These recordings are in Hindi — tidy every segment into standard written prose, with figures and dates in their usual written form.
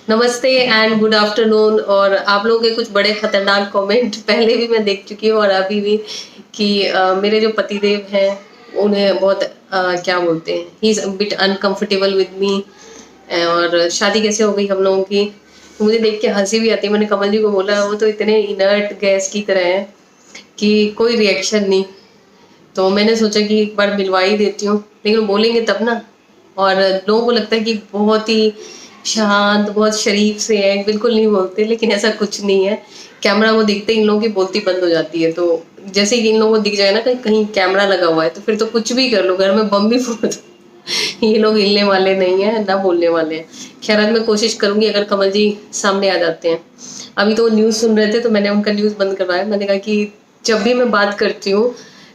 नमस्ते एंड गुड आफ्टरनून। और आप लोगों के कुछ बड़े खतरनाक कमेंट पहले भी मैं देख चुकी हूँ और अभी भी कि मेरे जो पतिदेव हैं उन्हें बहुत क्या बोलते हैं, he is bit uncomfortable with me. और शादी कैसे हो गई हम लोगों की, तो मुझे देख के हंसी भी आती है। मैंने कमल जी को बोला वो तो इतने इनर्ट गैस की तरह है कि कोई रिएक्शन नहीं। तो मैंने सोचा कि एक बार मिलवा ही देती हूँ, लेकिन वो बोलेंगे तब ना। और लोगों को लगता है कि बहुत ही शांत, बहुत शरीफ से है, बिल्कुल नहीं बोलते, लेकिन ऐसा कुछ नहीं है। कैमरा को दिखते ही इन लोगों की बोलती बंद हो जाती है। तो जैसे ही इन लोगों को दिख जाए ना कहीं कहीं कैमरा लगा हुआ है, तो फिर तो कुछ भी कर लो, घर में बम भी फोड़ दो, ये लोग हिलने वाले नहीं है ना बोलने वाले हैं। खैर आज मैं कोशिश करूंगी अगर कमल जी सामने आ जाते हैं। अभी तो वो न्यूज़ सुन रहे थे तो मैंने उनका न्यूज़ बंद करवाया। मैंने कहा कि जब भी मैं बात करती हूँ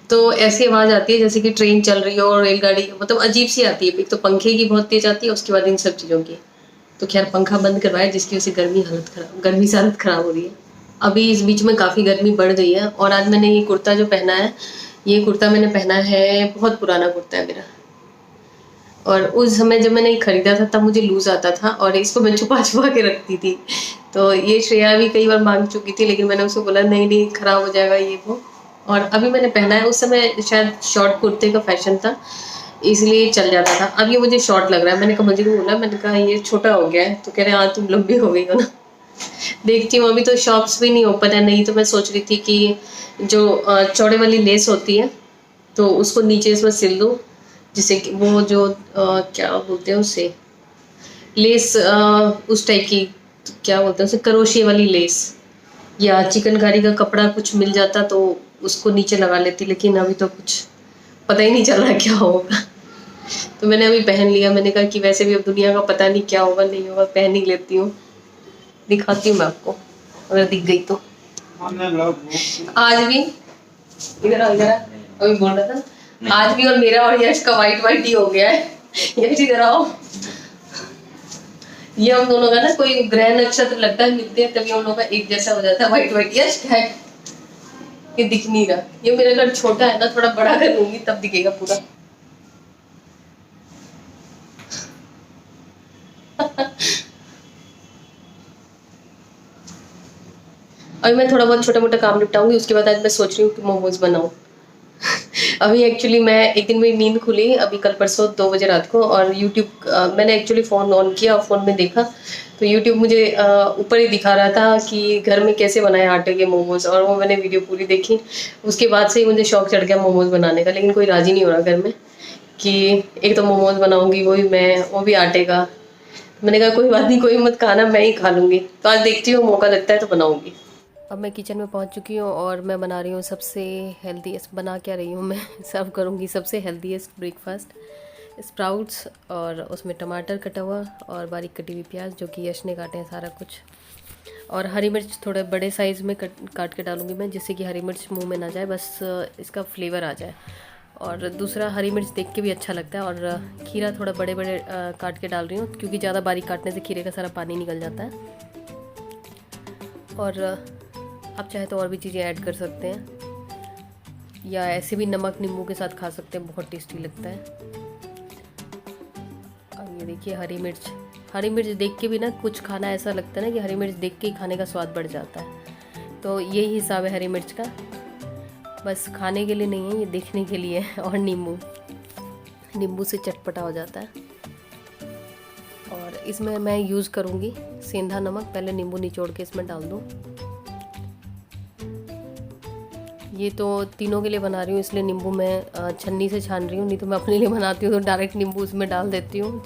तो ऐसी आवाज़ आती है जैसे कि ट्रेन चल रही हो और रेलगाड़ी, मतलब अजीब सी आती है। एक तो पंखे की बहुत तेज आती है, उसके बाद इन सब चीज़ों की। तो खैर पंखा बंद करवाया जिसकी वजह से गर्मी से हालत ख़राब हो रही है। अभी इस बीच में काफ़ी गर्मी बढ़ गई है। और आज मैंने ये कुर्ता जो पहना है, ये कुर्ता मैंने पहना है, बहुत पुराना कुर्ता है मेरा। और उस समय जब मैंने खरीदा था तब मुझे लूज आता था और इसको मैं छुपा छुपा के रखती थी। तो ये श्रेया भी कई बार मांग चुकी थी, लेकिन मैंने उसको बोला नहीं नहीं खराब हो जाएगा ये वो। और अभी मैंने पहना है, उस समय शायद शॉर्ट कुर्ते का फैशन था इसलिए चल जाता था। अब ये मुझे शॉर्ट लग रहा है। मैंने कमल जी को बोला, मैंने कहा ये छोटा हो गया है, तो कह रहे हाँ तुम लंबी हो गई हो ना। देखती हूँ, अभी तो शॉप्स भी नहीं ओपन है। नहीं तो मैं सोच रही थी कि जो चौड़े वाली लेस होती है तो उसको नीचे इसमें सिल दूँ, जिससे कि वो जो क्या बोलते हैं उसे, लेस उस टाइप की, क्या बोलते हैं उसे, करोशिया वाली लेस या चिकनकारी का कपड़ा कुछ मिल जाता तो उसको नीचे लगा लेती। लेकिन अभी तो कुछ पता ही नहीं चल रहा क्या होगा। तो मैंने अभी पहन लिया। मैंने कहा कि वैसे भी अब दुनिया का पता नहीं क्या होगा नहीं होगा, पहन ही लेती हूँ। दिखाती हूँ मैं आपको अगर दिख गई तो। आज भी इधर आओ, इधर आओ। अभी बोल रहा था आज भी, और मेरा और यश का वाइट वाइट ही हो गया है। यश इधर आओ। ये हम दोनों का ना कोई ग्रह नक्षत्र लगता है, मिलते हैं तभी हम लोग का एक जैसा हो जाता है, वाइट वाइट। यश क्या है, ये दिख नहीं रहा। ये मेरा घर छोटा है ना, थोड़ा बड़ा कर लूंगी तब दिखेगा पूरा। अभी मैं थोड़ा बहुत छोटा मोटा काम निपटाऊंगी, उसके बाद आज मैं सोच रही हूँ कि मोमोज बनाऊं। अभी एक्चुअली मैं एक दिन मेरी नींद खुली अभी कल परसों 2 बजे रात को, और यूट्यूब मैंने एक्चुअली फ़ोन ऑन किया और फ़ोन में देखा तो यूट्यूब मुझे ऊपर ही दिखा रहा था कि घर में कैसे बनाए आटे के मोमोज, और वो मैंने वीडियो पूरी देखी। उसके बाद से ही मुझे शौक चढ़ गया मोमोज बनाने का। लेकिन कोई राज़ी नहीं हो रहा घर में कि एक तो मोमोज बनाऊंगी वो भी मैं, वो भी आटे का। मैंने कहा कोई बात नहीं, कोई मत खाना, मैं ही खा लूँगी। तो आज देखती हूँ मौका लगता है तो बनाऊँगी। अब मैं किचन में पहुंच चुकी हूँ और मैं बना रही हूँ सबसे हेल्दीएस्ट, बना क्या रही हूँ मैं सर्व करूँगी सबसे हेल्दीएस्ट ब्रेकफास्ट, स्प्राउट्स और उसमें टमाटर कटा हुआ और बारीक कटी हुई प्याज जो कि यश ने काटे हैं सारा कुछ, और हरी मिर्च थोड़े बड़े साइज़ में काट के डालूँगी मैं, जिससे कि हरी मिर्च मुंह में ना जाए, बस इसका फ्लेवर आ जाए। और दूसरा हरी मिर्च देख के भी अच्छा लगता है। और खीरा थोड़ा बड़े बड़े काट के डाल रही हूँ, क्योंकि ज़्यादा बारीक काटने से खीरे का सारा पानी निकल जाता है। और आप चाहे तो और भी चीज़ें ऐड कर सकते हैं, या ऐसे भी नमक नींबू के साथ खा सकते हैं, बहुत टेस्टी लगता है। अब ये देखिए हरी मिर्च देख के भी ना कुछ खाना ऐसा लगता है ना कि हरी मिर्च देख के ही खाने का स्वाद बढ़ जाता है। तो यही हिसाब है हरी मिर्च का, बस खाने के लिए नहीं है, ये देखने के लिए है। और नींबू से चटपटा हो जाता है। और इसमें मैं यूज़ करूँगी सेंधा नमक, पहले नींबू निचोड़ के इसमें डाल दूँ। ये तो तीनों के लिए बना रही हूँ इसलिए नींबू मैं छन्नी से छान रही हूँ, नहीं तो मैं अपने लिए बनाती हूँ तो डायरेक्ट नींबू उसमें डाल देती हूँ,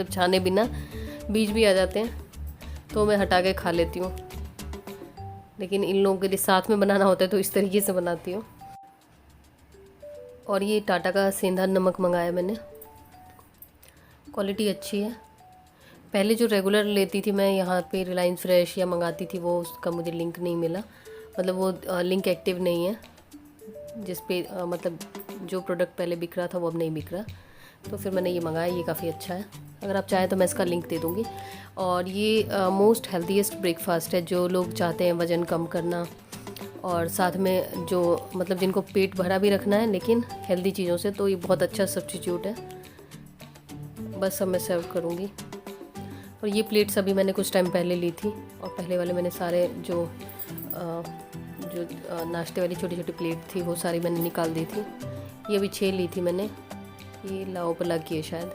छाने बिना बीज भी आ जाते हैं तो मैं हटा के खा लेती हूँ। लेकिन इन लोगों के लिए साथ में बनाना होता है तो इस तरीके से बनाती हूँ। और ये टाटा का सेंधा नमक मंगाया मैंने, क्वालिटी अच्छी है। पहले जो रेगुलर लेती थी मैं यहाँ पे रिलायंस फ्रेश या मंगाती थी, वो उसका मुझे लिंक नहीं मिला, मतलब वो लिंक एक्टिव नहीं है, जिस पे मतलब जो प्रोडक्ट पहले बिक रहा था वो अब नहीं बिक रहा। तो फिर मैंने ये मंगाया, ये काफ़ी अच्छा है। अगर आप चाहें तो मैं इसका लिंक दे दूँगी। और ये मोस्ट हेल्दीएस्ट ब्रेकफास्ट है जो लोग चाहते हैं वज़न कम करना, और साथ में जो मतलब जिनको पेट भरा भी रखना है लेकिन हेल्दी चीज़ों से, तो ये बहुत अच्छा सब्स्टिट्यूट है। बस अब मैं सर्व करूँगी। और ये प्लेट्स अभी मैंने कुछ टाइम पहले ली थी, और पहले वाले मैंने सारे जो नाश्ते वाली छोटी छोटी प्लेट थी वो सारी मैंने निकाल दी थी। ये अभी 6 ली थी मैंने, ये लाओपला की है शायद।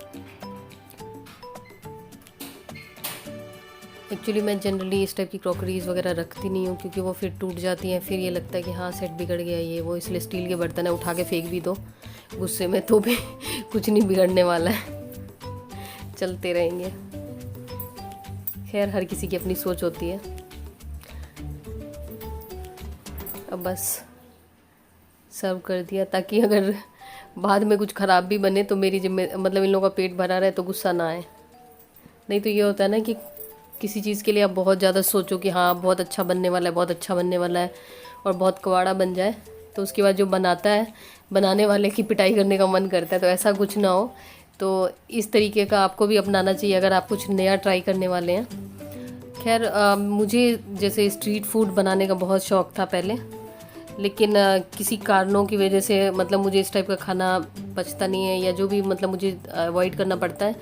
एक्चुअली मैं जनरली इस टाइप की क्रॉकरीज़ वगैरह रखती नहीं हूँ, क्योंकि वो फिर टूट जाती हैं, फिर ये लगता है कि हाँ सेट बिगड़ गया ये वो, इसलिए स्टील के बर्तन है उठा के फेंक भी दो गुस्से में तो भी कुछ नहीं बिगड़ने वाला है, चलते रहेंगे। खैर हर किसी की अपनी सोच होती है। अब बस सर्व कर दिया, ताकि अगर बाद में कुछ ख़राब भी बने तो मेरी मतलब इन लोगों का पेट भरा रहे तो गुस्सा ना आए। नहीं तो ये होता है ना कि किसी चीज़ के लिए आप बहुत ज़्यादा सोचो कि हाँ बहुत अच्छा बनने वाला है, बहुत अच्छा बनने वाला है, और बहुत कवाड़ा बन जाए, तो उसके बाद जो बनाता है बनाने वाले की पिटाई करने का मन करता है। तो ऐसा कुछ ना हो, तो इस तरीके का आपको भी अपनाना चाहिए अगर आप कुछ नया ट्राई करने वाले हैं। खैर मुझे जैसे स्ट्रीट फूड बनाने का बहुत शौक़ था पहले, लेकिन किसी कारणों की वजह से मतलब मुझे इस टाइप का खाना पचता नहीं है, या जो भी मतलब मुझे अवॉइड करना पड़ता है।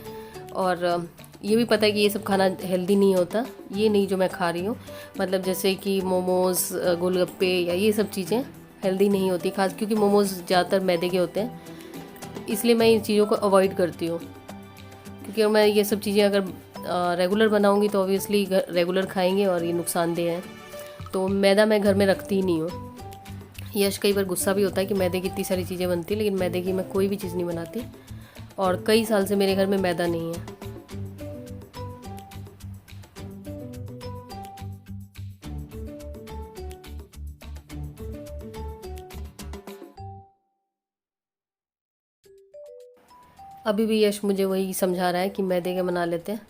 और ये भी पता है कि ये सब खाना हेल्दी नहीं होता, ये नहीं जो मैं खा रही हूँ, मतलब जैसे कि मोमोज़, गोलगप्पे या ये सब चीज़ें हेल्दी नहीं होती, खास क्योंकि मोमोज़ ज़्यादातर मैदे के होते हैं, इसलिए मैं इन चीज़ों को अवॉइड करती हूँ। क्योंकि अगर मैं ये सब चीज़ें अगर रेगुलर बनाऊँगी तो ऑब्वियसली रेगुलर खाएंगे और ये नुकसानदेह है, तो मैदा मैं घर में रखती ही नहीं हूँ। यश कई बार गुस्सा भी होता है कि मैदे की इतनी सारी चीज़ें बनती, लेकिन मैदे की मैं कोई भी चीज़ नहीं बनाती, और कई साल से मेरे घर में मैदा नहीं है। अभी भी यश मुझे वही समझा रहा है कि मैदे के बना लेते हैं।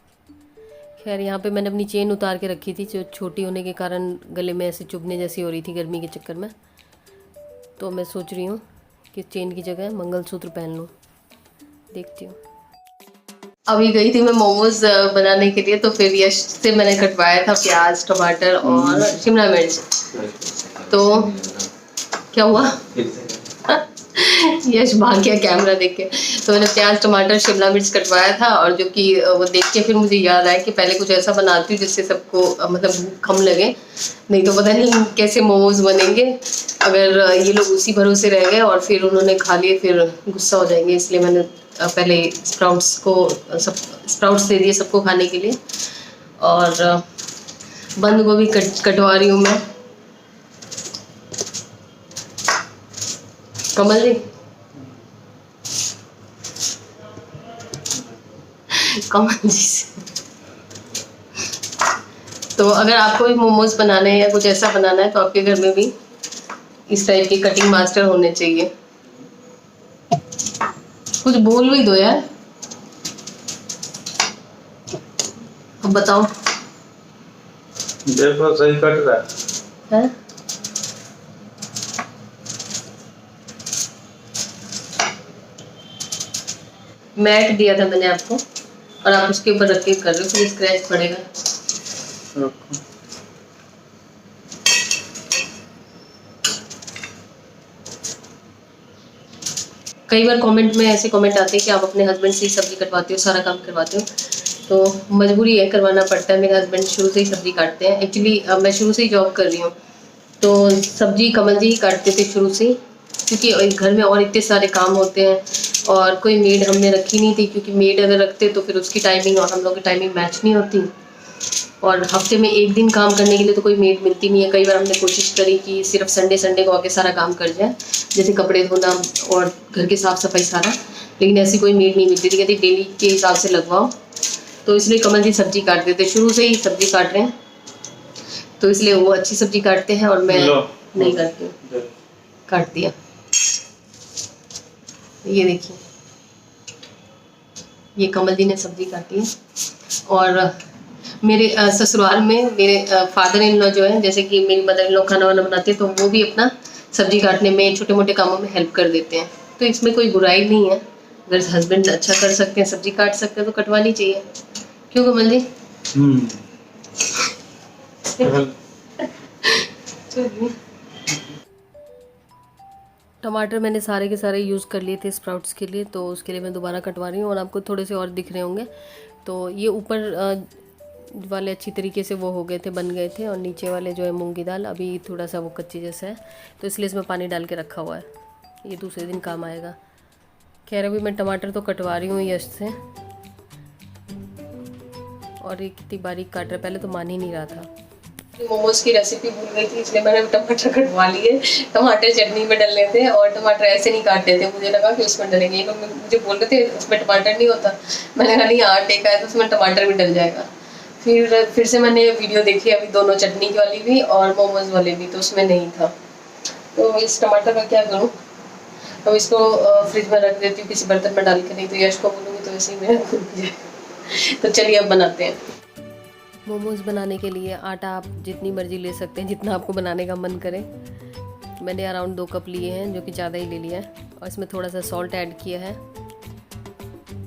खैर यहाँ पे मैंने अपनी चेन उतार के रखी थी, जो छोटी होने के कारण गले में ऐसे चुभने जैसी हो रही थी गर्मी के चक्कर में, तो मैं सोच रही हूँ कि चेन की जगह मंगलसूत्र पहन लूँ, देखती हूँ। अभी गई थी मैं मोमोज बनाने के लिए, तो फिर यश से मैंने कटवाया था प्याज, टमाटर और शिमला मिर्च। तो क्या हुआ? यश भाग गया कैमरा देख के। तो मैंने प्याज, टमाटर, शिमला मिर्च कटवाया था, और जो कि वो देख के फिर मुझे याद आया कि पहले कुछ ऐसा बनाती हूँ जिससे सबको मतलब भूख कम लगे, नहीं तो पता नहीं कैसे मोमोज बनेंगे अगर ये लोग उसी भरोसे रह गए और फिर उन्होंने खा लिए, फिर गुस्सा हो जाएंगे। इसलिए मैंने पहले स्प्राउट्स दे दिए सबको खाने के लिए, और बंद गोभी कटवा रही हूँ मैं। कमल जी, कमल जी से तो अगर आपको भी मोमोज बनाने हैं या कुछ ऐसा बनाना है तो आपके घर में भी इस टाइप के कटिंग मास्टर होने चाहिए। कुछ बोल भी दो यार, अब बताओ। देखो सही कट रहा है। मैट दिया था मैंने आपको, और आप उसके ऊपर रख के कर रहे हो, फिर स्क्रैच पड़ेगा। कई बार कमेंट में ऐसे कमेंट आते हैं कि आप अपने हस्बैंड से ही सब्जी कटवाते हो, सारा काम करवाते हो, तो मजबूरी है, करवाना पड़ता है। मेरे हस्बैंड शुरू से ही सब्जी काटते हैं। एक्चुअली मैं शुरू से ही जॉब कर रही हूँ, तो सब्जी कमल जी ही काटते थे शुरू से, क्योंकि घर में और इतने सारे काम होते हैं, और कोई मेड हमने रखी नहीं थी, क्योंकि मेड अगर रखते तो फिर उसकी टाइमिंग और हम लोग की टाइमिंग मैच नहीं होती, और हफ्ते में एक दिन काम करने के लिए तो कोई मेड मिलती नहीं है। कई बार हमने कोशिश करी कि सिर्फ संडे को आके सारा काम कर जाए, जैसे कपड़े धोना और घर की साफ़ सफाई सारा, लेकिन ऐसी कोई मेड नहीं मिलती थी, कहती डेली के हिसाब से लगवाओ। तो इसलिए कमल जी सब्जी काट देते, शुरू से ही सब्जी काट रहे हैं, तो इसलिए वो अच्छी सब्जी काटते हैं और मैं नहीं काटती हूँ। काट दिया, ये देखिए, ये कमल जी ने सब्जी काटी है। और मेरे ससुराल में मेरे फादर इन लॉ जो है, जैसे कि मेरी मदर इन लॉ खाना वाना बनाते हैं, तो वो भी अपना सब्जी काटने में, छोटे मोटे कामों में हेल्प कर देते हैं। तो इसमें कोई बुराई नहीं है, अगर हस्बैंड अच्छा कर सकते हैं, सब्जी काट सकते हैं, तो कटवानी चाहिए। क्यों कमल जी? टमाटर मैंने सारे के सारे यूज़ कर लिए थे स्प्राउट्स के लिए, तो उसके लिए मैं दोबारा कटवा रही हूँ, और आपको थोड़े से और दिख रहे होंगे। तो ये ऊपर वाले अच्छी तरीके से वो हो गए थे, बन गए थे, और नीचे वाले जो है मूंगी दाल अभी थोड़ा सा वो कच्ची जैसा है, तो इसलिए इसमें पानी डाल के रखा हुआ है, ये दूसरे दिन काम आएगा। खैर अभी मैं टमाटर तो कटवा रही हूँ यश से, और ये कितनी बारीक काट रहा है, पहले तो मान ही नहीं रहा था। मोमोज की रेसिपी भूल गई थी, इसलिए मैंने टमाटर कटवा लिए। टमाटर चटनी में डलने थे और टमाटर ऐसे नहीं काटते थे, मुझे लगा कि उसमें डलेंगे, तो मुझे बोल रहे थे उसमें टमाटर नहीं होता। मैंने कहा नहीं आटे का है तो उसमें टमाटर भी डल जाएगा। फिर से मैंने वीडियो देखी अभी, दोनों चटनी वाली भी और मोमोज वाले भी, तो उसमें नहीं था। तो इस टमाटर का क्या करूँ, अब इसको फ्रिज में रख देती हूँ किसी बर्तन में डाल के, नहीं तो यश को बोलूँगी तो ऐसे ही मेरा खुल जाएगा। तो चलिए अब बनाते हैं। मोमोज़ बनाने के लिए आटा आप जितनी मर्ज़ी ले सकते हैं, जितना आपको बनाने का मन करे। मैंने अराउंड 2 कप लिए हैं, जो कि ज़्यादा ही ले लिया है, और इसमें थोड़ा सा सॉल्ट ऐड किया है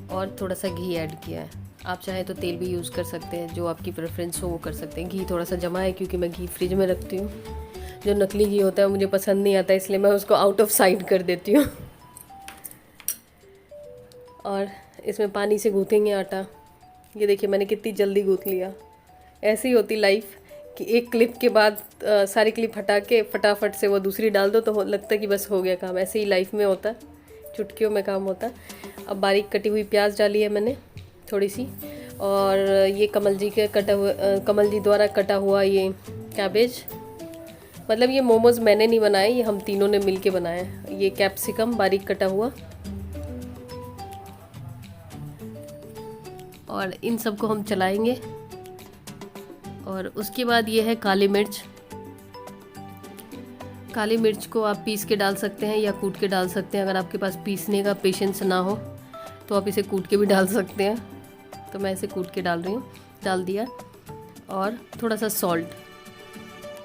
और थोड़ा सा घी ऐड किया है। आप चाहे तो तेल भी यूज़ कर सकते हैं, जो आपकी प्रेफरेंस हो वो कर सकते हैं। घी थोड़ा सा जमा है क्योंकि मैं घी फ्रिज में रखती हूँ, जो नकली घी होता है मुझे पसंद नहीं आता, इसलिए मैं उसको आउट ऑफ साइड कर देती हूँ। और इसमें पानी से गूँथेंगे आटा। ये देखिए मैंने कितनी जल्दी गूँथ लिया। ऐसी होती लाइफ कि एक क्लिप के बाद सारी क्लिप हटा के फटाफट से वो दूसरी डाल दो तो लगता है कि बस हो गया काम। ऐसे ही लाइफ में होता, चुटकियों में काम होता। अब बारीक कटी हुई प्याज डाली है मैंने थोड़ी सी, और ये कमल जी द्वारा कटा हुआ ये कैबेज, मतलब ये मोमोज़ मैंने नहीं बनाए, ये हम तीनों ने मिल के बनाए। ये कैप्सिकम बारीक कटा हुआ, और इन सबको हम चलाएंगे। और उसके बाद ये है काली मिर्च। काली मिर्च को आप पीस के डाल सकते हैं या कूट के डाल सकते हैं। अगर आपके पास पीसने का पेशेंस ना हो तो आप इसे कूट के भी डाल सकते हैं, तो मैं इसे कूट के डाल रही हूँ, डाल दिया। और थोड़ा सा सॉल्ट,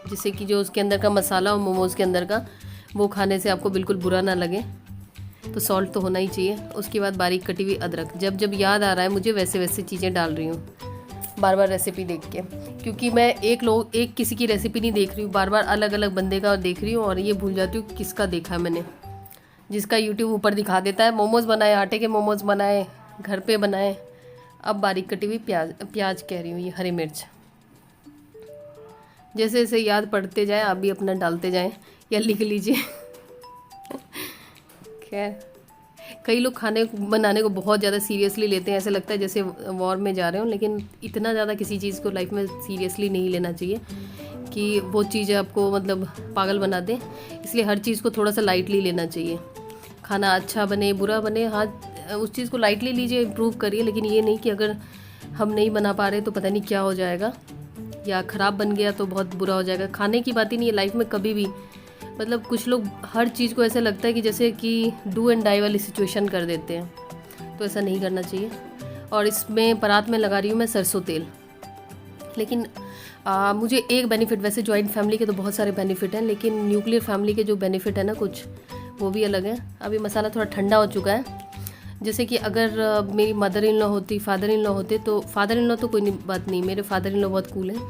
जिससे कि जो उसके अंदर का मसाला और मोमोज़ के अंदर का वो खाने से आपको बिल्कुल बुरा ना लगे, तो सॉल्ट तो होना ही चाहिए। उसके बाद बारीक कटी हुई अदरक, जब जब याद आ रहा है मुझे वैसे वैसे चीज़ें डाल रही हूँ, बार बार रेसिपी देख के, क्योंकि मैं एक किसी की रेसिपी नहीं देख रही हूँ, बार बार अलग अलग बंदे का देख रही हूँ, और ये भूल जाती हूँ किसका देखा है मैंने। जिसका यूट्यूब ऊपर दिखा देता है, मोमोज़ बनाए, आटे के मोमोज़ बनाए, घर पे बनाए। अब बारीक कटी हुई प्याज कह रही हूँ, ये हरी मिर्च। जैसे जैसे याद पड़ते जाए आप भी अपना डालते जाएं या लिख लीजिए। खैर कई लोग खाने बनाने को बहुत ज़्यादा सीरियसली लेते हैं, ऐसे लगता है जैसे वॉर में जा रहे हो, लेकिन इतना ज़्यादा किसी चीज़ को लाइफ में सीरियसली नहीं लेना चाहिए कि वो चीज़ आपको मतलब पागल बना दे। इसलिए हर चीज़ को थोड़ा सा लाइटली लेना चाहिए। खाना अच्छा बने बुरा बने, हाँ उस चीज़ को लाइटली लीजिए, इम्प्रूव करिए, लेकिन ये नहीं कि अगर हम नहीं बना पा रहे तो पता नहीं क्या हो जाएगा, या ख़राब बन गया तो बहुत बुरा हो जाएगा। खाने की बात ही नहीं है लाइफ में कभी भी, मतलब कुछ लोग हर चीज़ को ऐसे लगता है कि जैसे कि डू एंड डाई वाली सिचुएशन कर देते हैं, तो ऐसा नहीं करना चाहिए। और इसमें परात में लगा रही हूँ मैं सरसों तेल। लेकिन मुझे एक बेनिफिट, वैसे जॉइंट फैमिली के तो बहुत सारे बेनिफिट हैं, लेकिन न्यूक्लियर फैमिली के जो बेनिफिट है ना कुछ, वो भी अलग है। अभी मसाला थोड़ा ठंडा हो चुका है। जैसे कि अगर मेरी मदर इन लॉ होती, फादर इन लॉ होते, तो फादर इन लॉ तो कोई बात नहीं, मेरे फादर इन लॉ बहुत कूल हैं,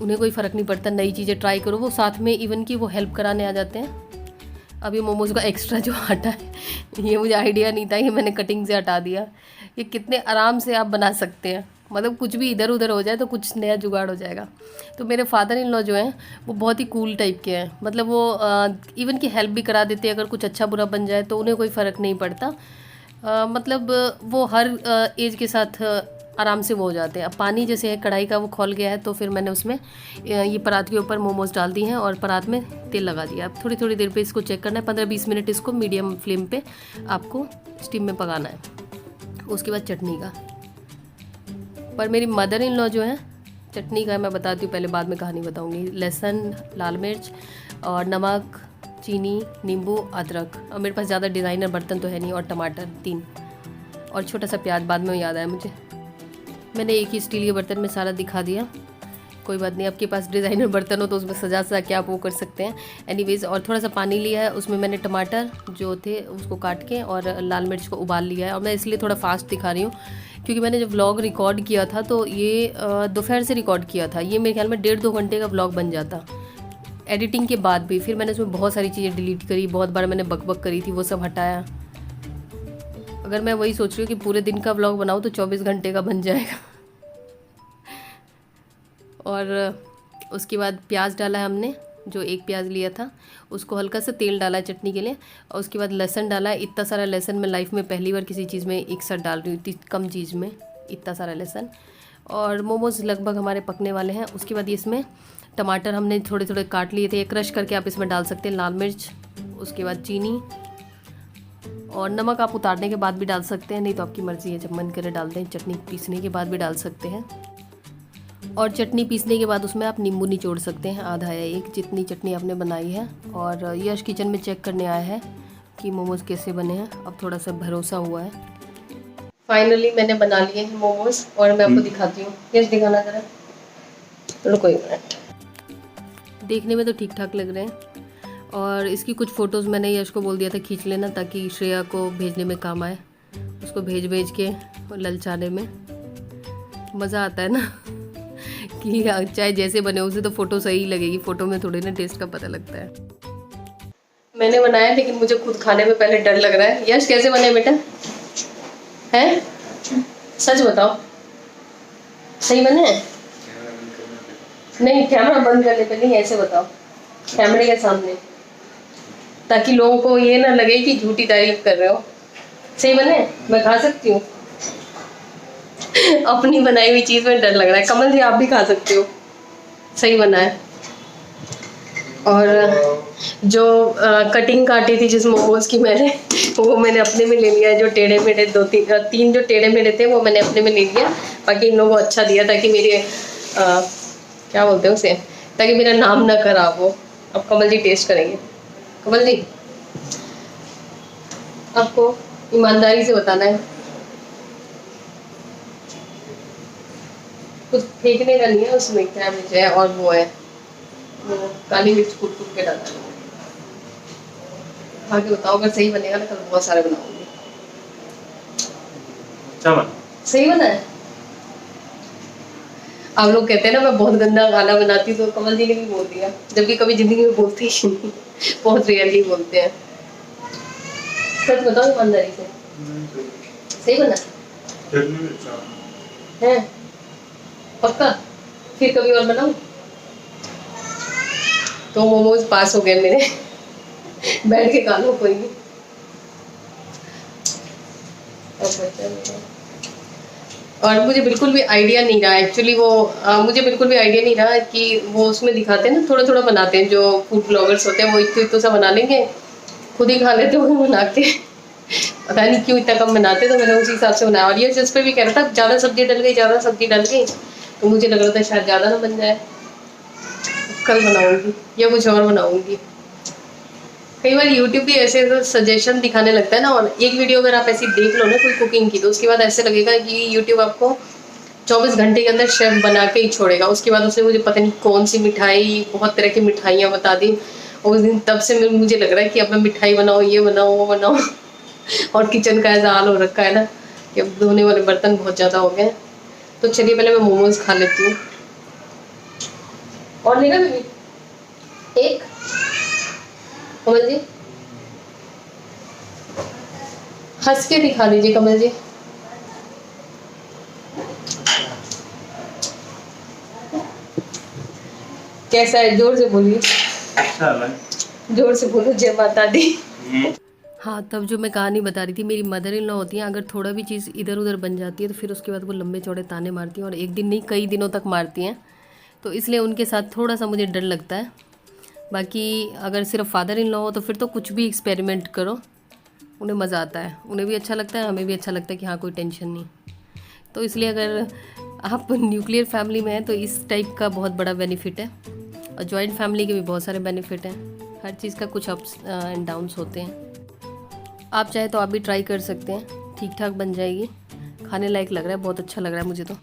उन्हें कोई फ़र्क नहीं पड़ता, नई चीज़ें ट्राई करो, वो साथ में इवन कि वो हेल्प कराने आ जाते हैं। अभी मोमोज़ का एक्स्ट्रा जो आटा है, ये मुझे आइडिया नहीं था, ये मैंने कटिंग से हटा दिया। ये कितने आराम से आप बना सकते हैं, मतलब कुछ भी इधर उधर हो जाए तो कुछ नया जुगाड़ हो जाएगा। तो मेरे फादर इन लॉ जो हैं वो बहुत ही कूल टाइप के हैं, मतलब वो इवन की हेल्प भी करा देते हैं। अगर कुछ अच्छा बुरा बन जाए तो उन्हें कोई फ़र्क नहीं पड़ता, मतलब वो हर एज के साथ आराम से वो हो जाते हैं। अब पानी जैसे है कढ़ाई का वो खौल गया है, तो फिर मैंने उसमें ये परात के ऊपर मोमोज़ डाल दिए हैं और परात में तेल लगा दिया। अब थोड़ी थोड़ी देर पे इसको चेक करना है, 15-20 मिनट इसको मीडियम फ्लेम पे आपको स्टीम में पकाना है। उसके बाद चटनी का, पर मेरी मदर इन लॉ जो है, चटनी का मैं बताती हूँ, पहले बाद में कहानी बताऊँगी। लहसुन, लाल मिर्च और नमक, चीनी, नींबू, अदरक, और मेरे पास ज़्यादा डिज़ाइनर बर्तन तो है नहीं, और टमाटर 3, और छोटा सा प्याज, बाद में याद आया मुझे। मैंने एक ही स्टील के बर्तन में सारा दिखा दिया, कोई बात नहीं, आपके पास डिज़ाइनर बर्तन हो तो उसमें सजा के आप वो कर सकते हैं। एनीवेज, और थोड़ा सा पानी लिया है, उसमें मैंने टमाटर जो थे उसको काट के और लाल मिर्च को उबाल लिया है। और मैं इसलिए थोड़ा फास्ट दिखा रही हूँ क्योंकि मैंने जब व्लॉग रिकॉर्ड किया था तो ये दोपहर से रिकॉर्ड किया था, ये मेरे ख्याल में 1.5-2 घंटे का व्लॉग बन जाता एडिटिंग के बाद भी। फिर मैंने उसमें बहुत सारी चीज़ें डिलीट करी, बहुत बार मैंने बकबक करी थी, वो सब हटाया। अगर मैं वही सोच रही हूँ कि पूरे दिन का व्लॉग बनाऊँ तो 24 घंटे का बन जाएगा। और उसके बाद प्याज डाला है हमने, जो एक प्याज लिया था उसको हल्का सा तेल डाला है चटनी के लिए, और उसके बाद लहसुन डाला है। इतना सारा लहसुन मैं लाइफ में पहली बार किसी चीज़ में एक साथ डाल रही हूँ, इतनी कम चीज़ में इतना सारा लहसुन। और मोमोज़ लगभग हमारे पकने वाले हैं। उसके बाद इसमें टमाटर हमने थोड़े थोड़े काट लिए थे, क्रश करके आप इसमें डाल सकते हैं, लाल मिर्च, उसके बाद चीनी और नमक आप उतारने के बाद भी डाल सकते हैं, नहीं तो आपकी मर्ज़ी है, जब मन करे डाल दें। चटनी पीसने के बाद भी डाल सकते हैं, और चटनी पीसने के बाद उसमें आप नींबू निचोड़ सकते हैं, आधा या एक, जितनी चटनी आपने बनाई है। और यश किचन में चेक करने आया है कि मोमोज़ कैसे बने हैं, अब थोड़ा सा भरोसा हुआ है। फाइनली मैंने बना लिए हैं मोमोज़ और मैं आपको दिखाती हूँ। यश दिखाना जरा, रुको एक मिनट। देखने में तो ठीक ठाक लग रहे हैं, और इसकी कुछ फ़ोटोज़ मैंने यश को बोल दिया था खींच लेना, ताकि श्रेया को भेजने में काम आए, उसको भेज के ललचाने में मज़ा आता है ना कि चाहे जैसे बने उसे तो फ़ोटो सही लगेगी, फ़ोटो में थोड़ी ना टेस्ट का पता लगता है। मैंने बनाया लेकिन मुझे खुद खाने में पहले डर लग रहा है। यश कैसे बने बेटा? हैं? सच बताओ, सही बने हैं? नहीं, कैमरा बंद करने पे नहीं, ऐसे बताओ कैमरे के सामने, ताकि लोगों को ये ना लगे कि झूठी तारीफ कर रहे हो। सही बने? मैं खा सकती हूँ? अपनी बनाई हुई चीज़ में डर लग रहा है। कमल जी आप भी खा सकते हो, सही बना है। और जो कटिंग काटी थी जिस मोमोज की मैंने, वो मैंने अपने में ले लिया है। जो टेढ़े मेढ़े तीन जो टेढ़े मेढ़े थे वो मैंने अपने में ले लिया, बाकी इन लोगों को अच्छा दिया, ताकि मेरे क्या बोलते हैं उसे, ताकि मेरा नाम ना खराब हो। अब कमल जी टेस्ट करेंगे। कमल जी आपको ईमानदारी से बताना है, कुछ फेंकने का नहीं है। उसमें क्या मिर्च है और वो है, वो काली मिर्च कूट के डाला है। खा के बताओ, अगर सही बनेगा ना कल बहुत सारे बनाऊंगी। सही बना है? आप लोग कहते हैं ना मैं बहुत गंदा खाना बनाती हूँ, तो कमल जी ने भी बोल दिया, जबकि कभी जिंदगी में बोलते ही नहीं, बहुत रेयरली बोलते हैं। सच बताओ ईमानदारी से, सही बना है? पक्का? फिर कभी और बनाऊं? तो मोमोज पास हो गए मेरे बैठ के खा लो, कोई नहीं। और मुझे बिल्कुल भी आइडिया नहीं रहा एक्चुअली, वो मुझे बिल्कुल भी आइडिया नहीं रहा कि वो उसमें दिखाते हैं ना, थोड़ा थोड़ा बनाते हैं, जो फूड ब्लॉगर्स होते हैं वो इतना सा बना लेंगे, खुद ही खा लेते हो बना के। पता नहीं क्यों इतना कम बनाते, तो मैंने उसी हिसाब से बनाया। और ये जिस पे भी कह रहा था ज़्यादा सब्जी डल गई, तो मुझे लग रहा था शायद ज़्यादा ना बन जाए, कल बनाऊंगी या कुछ और बनाऊंगी। कई बार यूट्यूब भी ऐसे सजेशन दिखाने लगता है ना, और एक वीडियो अगर आप ऐसी देख लो ना कोई कुकिंग की, तो उसके बाद ऐसे लगेगा कि यूट्यूब आपको 24 घंटे के अंदर शेफ बना के ही छोड़ेगा। उसके बाद उसने मुझे पता नहीं कौन सी मिठाई, बहुत तरह की मिठाइयाँ बता दी, और उस दिन तब से मुझे लग रहा है कि अब मैं मिठाई बनाओ, ये बनाओ, वो बनाओ। और किचन का ऐसा हाल हो रखा है ना कि अब धोने वाले बर्तन बहुत ज़्यादा हो गए। तो चलिए पहले मैं मोमोज खा लेती हूँ। और लेना बेबी एक? कमल जी हंस के दिखा दीजिए, कमल जी। कैसा है? जोर से बोलिए, जोर से बोलो, जय माता दी। हाँ, तब जो मैं कहानी बता रही थी, मेरी मदर इन लॉ होती हैं, अगर थोड़ा भी चीज़ इधर उधर बन जाती है तो फिर उसके बाद वो लंबे चौड़े ताने मारती हैं, और एक दिन नहीं कई दिनों तक मारती हैं। तो इसलिए उनके साथ थोड़ा सा मुझे डर लगता है। बाकी अगर सिर्फ फादर इन लॉ हो तो फिर तो कुछ भी एक्सपेरिमेंट करो, उन्हें मज़ा आता है, उन्हें भी अच्छा लगता है, हमें भी अच्छा लगता है कि हाँ कोई टेंशन नहीं। तो इसलिए अगर आप न्यूक्लियर फैमिली में हैं तो इस टाइप का बहुत बड़ा बेनिफिट है, और जॉइंट फैमिली के भी बहुत सारे बेनिफिट हैं। हर चीज़ का कुछ अप्स एंड डाउन्स होते हैं। आप चाहे तो आप भी ट्राई कर सकते हैं, ठीक ठाक बन जाएगी। खाने लायक लग रहा है, बहुत अच्छा लग रहा है मुझे तो।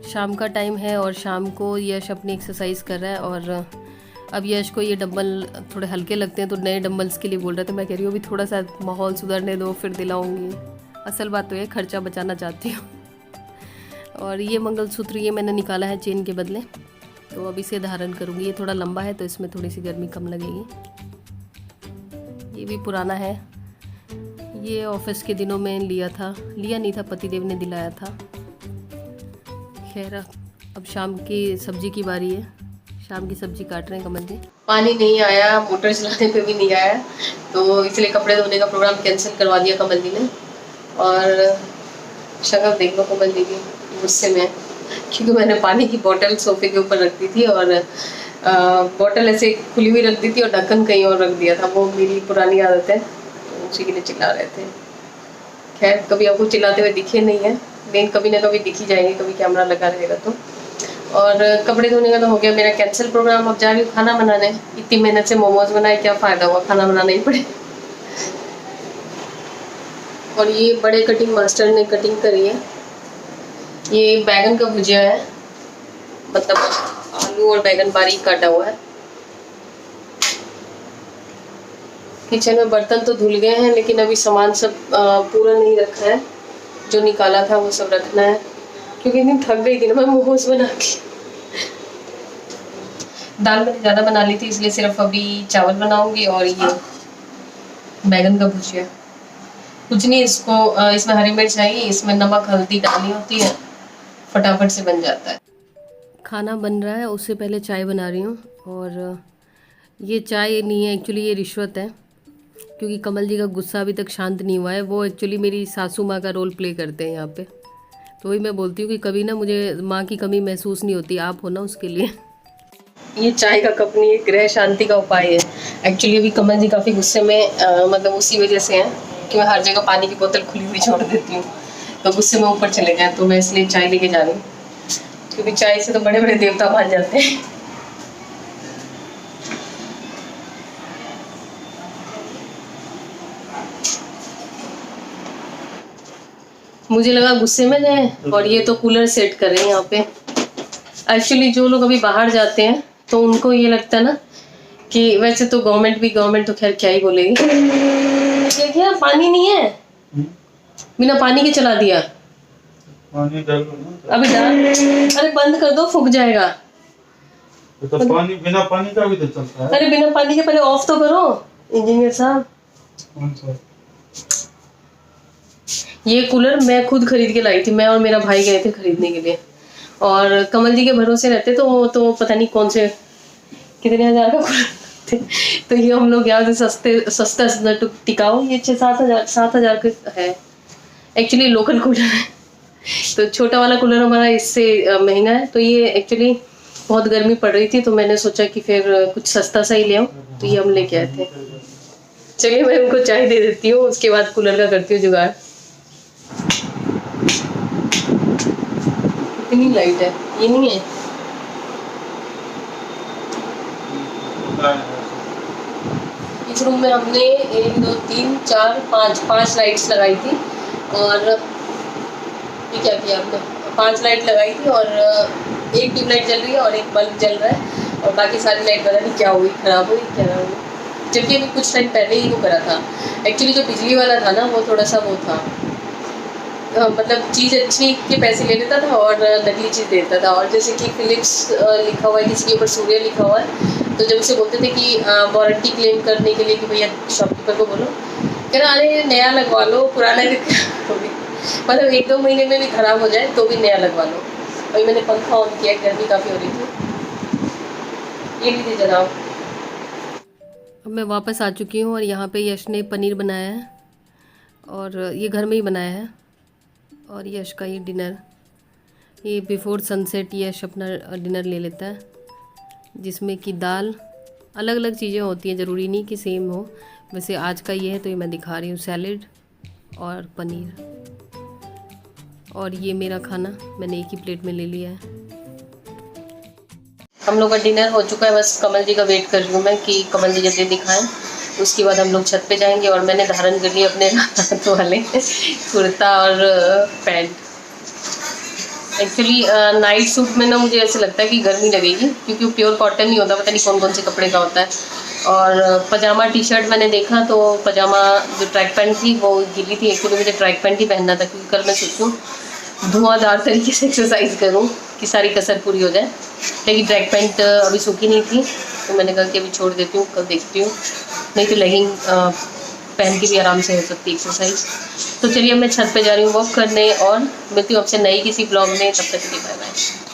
शाम का टाइम है और शाम को यश अपनी एक्सरसाइज कर रहा है, और अब यश को ये डंबल थोड़े हल्के लगते हैं तो नए डंबल्स के लिए बोल रहे थे। मैं कह रही हूँ अभी थोड़ा सा माहौल सुधरने दो फिर दिलाऊंगी। असल बात तो ये खर्चा बचाना चाहती हूँ। और ये मंगलसूत्र ये मैंने निकाला है चेन के बदले, तो अब इसे धारण करूँगी। ये थोड़ा लंबा है तो इसमें थोड़ी सी गर्मी कम लगेगी। ये भी पुराना है, ये ऑफिस के दिनों में लिया नहीं था, पतिदेव ने दिलाया था। खैर अब शाम की सब्जी की बारी है। शाम की सब्जी काट रहे हैं कमल जी। पानी नहीं आया, मोटर चलाने पे भी नहीं आया, तो इसलिए कपड़े धोने का प्रोग्राम कैंसिल करवा दिया कमल जी ने। और शक्ल देख लो कमल जी की, गुस्से में, क्योंकि मैंने पानी की बोतल सोफे के ऊपर रख दी थी और बोतल ऐसे खुली हुई रख दी थी और ढक्कन कहीं और रख दिया था। वो मेरी पुरानी आदत है, तो उसी के लिए चिल्ला रहे थे। खैर कभी आपको चिल्लाते हुए दिखे नहीं है, लेकिन कभी ना कभी दिखी जाएंगे, कभी कैमरा लगा रहेगा तो। और कपड़े धोने का तो हो गया मेरा कैंसिल प्रोग्राम। अब जा रही हूँ खाना बनाने। इतनी मेहनत से मोमोज बनाए, क्या फ़ायदा हुआ, खाना बनाना ही पड़े। और ये बड़े कटिंग मास्टर ने कटिंग करी है। ये बैगन का भुजिया है, मतलब आलू और बैगन बारीक काटा हुआ है। किचन में बर्तन तो धुल गए हैं, लेकिन अभी सामान सब पूरा नहीं रखा है। जो निकाला था वो सब रखना है, क्योंकि इतनी थक गई थी ना मैं मोमोज बना के। दाल मैंने ज़्यादा बना ली थी, इसलिए सिर्फ अभी चावल बनाऊंगी और ये बैगन का भुजिया। कुछ नहीं, इसको इसमें हरी मिर्च चाहिए, इसमें नमक हल्दी डालनी होती है, फटाफट से बन जाता है। खाना बन रहा है, उससे पहले चाय बना रही हूँ। और ये चाय नहीं है एक्चुअली, ये रिश्वत है, क्योंकि कमल जी का गुस्सा अभी तक शांत नहीं हुआ है। वो एक्चुअली मेरी सासू माँ का रोल प्ले करते हैं यहाँ पे। तो वही मैं बोलती हूँ कि कभी ना मुझे माँ की कमी महसूस नहीं होती, आप हो ना उसके लिए। ये चाय का कप नहीं है, गृह शांति का उपाय है। एक्चुअली अभी कमल जी काफ़ी गुस्से में मतलब उसी वजह से हैं कि मैं हर जगह पानी की बोतल खुली हुई छोड़ देती हूँ, तो गुस्से में ऊपर चले गए। तो मैं इसलिए चाय लेके जा रही हूँ, क्योंकि चाय से तो बड़े बड़े देवता मान जाते हैं। मुझे लगा गुस्से में गए, और ये तो कूलर सेट कर रहे हैं यहाँ पे। एक्चुअली जो लोग अभी बाहर जाते हैं तो उनको ये लगता है ना कि वैसे तो गवर्नमेंट तो खैर क्या ही बोलेगी। क्या पानी नहीं है, बिना पानी के चला दिया। पानी डाल लो ना। अभी डाल, अरे बंद कर दो, फूक जाएगा। तो पानी, बिना पानी का भी तो चलता है। अरे बिना पानी के पहले ऑफ तो करो इंजीनियर साहब। कौन सा? ये कूलर मैं खुद खरीद के लाई थी, मैं और मेरा भाई गए थे खरीदने के लिए। और कमल जी के भरोसे रहते तो पता नहीं कौन से कितने हजार का कूलर थे। तो ये हम लोग यहाँ से सस्ता टिकाऊ, ये 7,000 का है। एक्चुअली लोकल कूलर है, तो छोटा वाला कूलर हमारा इससे महंगा है। तो ये एक्चुअली बहुत गर्मी पड़ रही थी, तो मैंने सोचा कि फिर कुछ सस्ता सा ही ले आऊँ, तो ये हम लेके आए थे। चलिए मैं उनको चाय दे देती हूँ, उसके बाद कूलर का करती हूँ जुगाड़। कितनी लाइट है, ये नहीं है। इस रूम में हमने 1 2 3 4 5 लाइट्स लगाई थी। और ये क्या किया हमने, 5 लाइट लगाई थी, और एक ट्यूबलाइट जल रही है और एक बल्ब जल रहा है, और बाकी सारी लाइट पता नहीं क्या हुई, खराब हुई क्या ना हुई। जबकि अभी कुछ टाइम पहले ही वो करा था। एक्चुअली जो बिजली वाला था ना, वो थोड़ा सा वो था, मतलब चीज़ अच्छी के पैसे ले लेता था और नकली चीज़ देता था। और जैसे कि फिलिप्स लिखा हुआ है, किसी के ऊपर सूर्य लिखा हुआ है, तो जब उसे बोलते थे कि वारंटी क्लेम करने के लिए कि भैया शॉपकीपर को बोलो, कह रहा अरे नया लगवा लो, पुराना मतलब 1 2 महीने में भी ख़राब हो जाए तो भी नया लगवा लो। अभी मैंने पंखा ऑन किया, गर्मी काफ़ी हो रही थी। ये लीजिए जनाब। अब मैं वापस आ चुकी हूँ, और यहाँ पे यश ने पनीर बनाया है, और ये घर में ही बनाया है। और यश का ये डिनर, ये बिफोर सनसेट यश अपना डिनर ले लेता है, जिसमें कि दाल, अलग अलग चीज़ें होती हैं, ज़रूरी नहीं कि सेम हो। वैसे आज का ये है तो ये मैं दिखा रही हूँ, सैलेड और पनीर। और ये मेरा खाना मैंने एक ही प्लेट में ले लिया है। हम लोग का डिनर हो चुका है, बस कमल जी का वेट कर रही हूँ मैं कि कमल जी जल्दी दिखाएं। उसके बाद हम लोग छत पे जाएंगे, और मैंने धारण कर लिया अपने रात वाले कुर्ता और पैंट। एक्चुअली नाइट सूट में ना मुझे ऐसे लगता है कि गर्मी लगेगी, क्योंकि वो प्योर कॉटन नहीं होता, पता नहीं कौन कौन से कपड़े का होता है। और पजामा टी शर्ट मैंने देखा, तो पजामा जो ट्रैक पैंट थी वो गीली थी। एक्चुअली मुझे ट्रैक पैंट ही पहनना था, क्योंकि कल मैं सोचूँ धुआंधार तरीके से एक्सरसाइज करूँ कि सारी कसर पूरी हो जाए। लेकिन ट्रैक पैंट अभी सूखी नहीं थी, तो मैंने कहा कि अभी छोड़ देती हूँ, कल देखती हूँ, नहीं तो लेगिंग पहन के भी आराम से हो सकती है एक्सरसाइज। तो चलिए मैं छत पे जा रही हूँ वॉक करने, और मिलती हूँ आपसे नई किसी ब्लॉग में। तब तक के लिए बाय बाय।